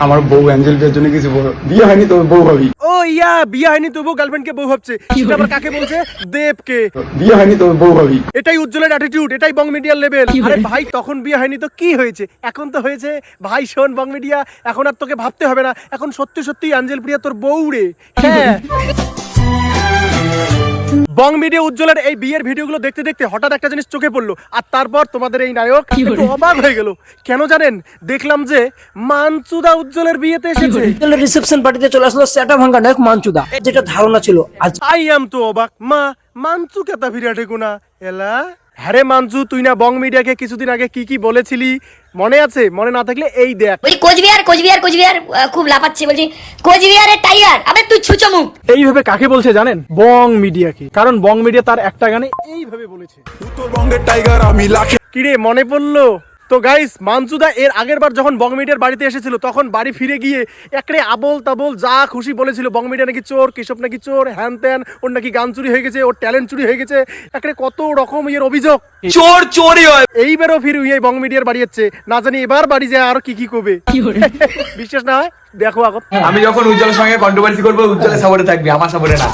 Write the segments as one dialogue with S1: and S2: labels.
S1: আমার বউ অ্যাঞ্জেল বিয়ের জন্য কিছু বিয়ে হয়নি তো বউ হবি।
S2: ও ইয়া, বিয়ে হয়নি তবু গার্লফ্রেন্ডকে বউ ভাবছে। সেটা আবার কাকে বলছে? দেবকে।
S1: বিয়ে হয়নি তো বউ হবি।
S2: এটাই উজ্জ্বলের অ্যাটিটিউড, এটাই বং মিডিয়ার লেভেল। আরে ভাই, তখন বিয়ে হয়নি তো কি হয়েছে? এখন তো হয়েছে। ভাই শোন বং মিডিয়া, এখন আর তোকে ভাবতে হবে না। এখন সত্যি সত্যি অ্যাঞ্জেল প্রিয়া তোর বউ রে। হ্যাঁ, বং মিডিয়া উজ্জ্বলের এই বিয়ের ভিডিওগুলো দেখতে দেখতে হঠাৎ একটা জিনিস চোখে পড়লো, আর তারপর তোমাদের এই নায়ক একটু অবাক হয়ে গেল। কেন জানেন? দেখলাম যে মানচুদা উজ্জ্বলের বিয়েতে এসেছে।
S3: উজ্জ্বলের রিসেপশন পার্টিতে চলে আসলো সেটা ভাঙ্গা নায়ক মানচুদা। যেটা ধারণা ছিল আজ
S2: আই এম তো অবাক। মা মানচু কেতা ভিড়াটে কোনা এলা। হ্যারে মানচু, তুই না বং মিডিয়াকে কিছুদিন আগে কি কি বলেছিলি মনে আছে? মনে না থাকলে এই দেখ।
S4: বলছি কোচবিহার কোচবিহার কোচবিহার খুব লাফাচ্ছে, বলছি কোচবিহারের টাইগার। আবে তুই ছুচো মুখ।
S2: এইভাবে কাকে বলছে জানেন? বং মিডিয়াকে। কারণ বং মিডিয়া তার একটা গানে এইভাবে বলেছে,
S1: উত্তরবঙ্গের টাইগার আমি লাখে।
S2: কিরে মনে পড়লো? তো গাইস, মানচুদা এর আগের বার যখন বং মিডিয়ার বাড়িতে এসেছিল তখন বাড়ি ফিরে গিয়ে একরে আবল তাবল যা খুশি বলেছিল। বং মিডিয়া নাকি চোর, কেশব নাকি চোর, হ্যান ত্যান, ওর নাকি গান চুরি হয়ে গেছে, ওর ট্যালেন্ট চুরি হয়ে গেছে, একরে কত রকম এর অভিযোগ।
S5: চোর চোরই হয়।
S2: এইবারও ফির এই বং মিডিয়ার বাড়ি যাচ্ছে, না জানি এবার বাড়ি যায় আর কি কি করবে। বিশ্বাস না হয় দেখো আগত।
S5: আমি যখন উজ্জ্বলের সঙ্গে কন্ট্রোভার্সি করবো, উজ্জ্বলের সাপোর্টে থাকবি, আমার সাপোর্টে না।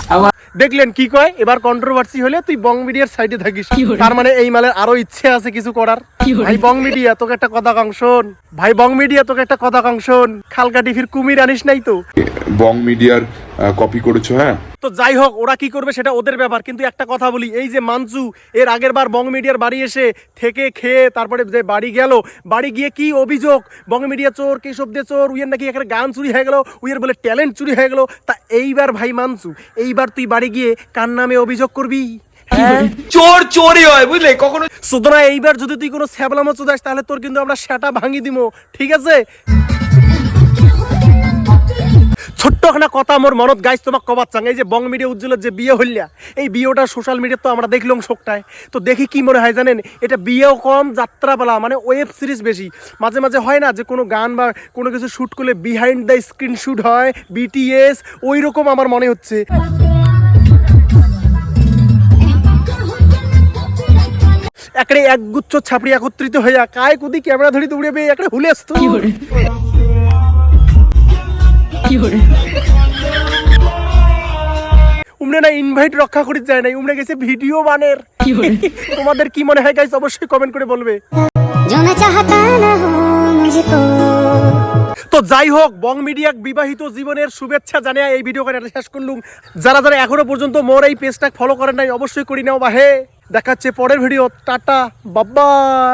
S2: দেখলেন কি কয়? এবার কন্ট্রোভার্সি হলে তুই বং মিডিয়ার সাইডে থাকিস। তার মানে এই মালের আরো ইচ্ছে আছে কিছু করার। ভাই বং মিডিয়া, তোকে একটা কথা কং শোন। ভাই বং মিডিয়া, তোকে একটা কথা কং শোন। খালকা টিভির কুমির আনিস নাই তো?
S6: বং মিডিয়ার কপি করেছো? হ্যাঁ,
S2: তো যাই হোক, ওরা কি করবে সেটা ওদের ব্যাপার। কিন্তু একটা কথা বলি, এই যে মানচু এর আগের বার বং মিডিয়ার বাড়ি এসে থেকে খেয়ে তারপরে যে বাড়ি গেল, বাড়ি গিয়ে কি অভিযোগ? বং মিডিয়া চোর, কেশব দে চোর, উইয়ের নাকি একটা গান চুরি হয়ে গেল, উইয়ের বলে ট্যালেন্ট চুরি হয়ে গেল। তা এইবার ভাই মানচু, এইবার তুই বাড়ি গিয়ে কার নামে অভিযোগ করবি? হ্যাঁ,
S5: চোর চোরই হয়, বুঝলে? কখনো
S2: সুতরাং এইবার যদি তুই কোনো ছ্যাবলামো চোদাস তাহলে তোর কিন্তু আমরা সেটা ভাঙি দিমো, ঠিক আছে? ছোট্ট একটা কথা মোর মনত গাইস তোমাক কবার চাং। এই যে বং মিডিয়া উজ্জ্বলের যে বিয়ে হইলা, এই বিয়েটা সোশ্যাল মিডিয়া তো আমরা দেখলাম শোকটায়। তো দেখি কি মনে হয় জানেন? এটা বিয়েও কম, যাত্রাপালা মানে ওয়েব সিরিজ বেশি। মাঝে মাঝে হয় না যে কোনো গান বা কোনো কিছু শ্যুট করলে বিহাইন্ড দ্য স্ক্রিন শ্যুট হয়, বিটিএস, ওই রকম আমার মনে হচ্ছে। একড়ে একগুচ্ছ ছাপড়ি একত্রিত হইয়া কায় কুদি ক্যামেরা ধরি দৌড়ে পেয়ে একড়ে হুলে আসতো। উমরে না ইনভাইট রক্ষা করি যায় নাই, উমরে গেছে ভিডিও বানের। তোমাদের কি মনে হয় গাইস? অবশ্যই কমেন্ট করে বলবে। তো যাই হোক, বং মিডিয়া বিবাহিত জীবনের শুভেচ্ছা জানিয়ে এই ভিডিও শেষ করলুম। যারা যারা এখনো পর্যন্ত মোর এই পেজটা ফলো করেন নাই অবশ্যই করি নাও। বাহে দেখাচ্ছে পরের ভিডিও। Tata, bye bye.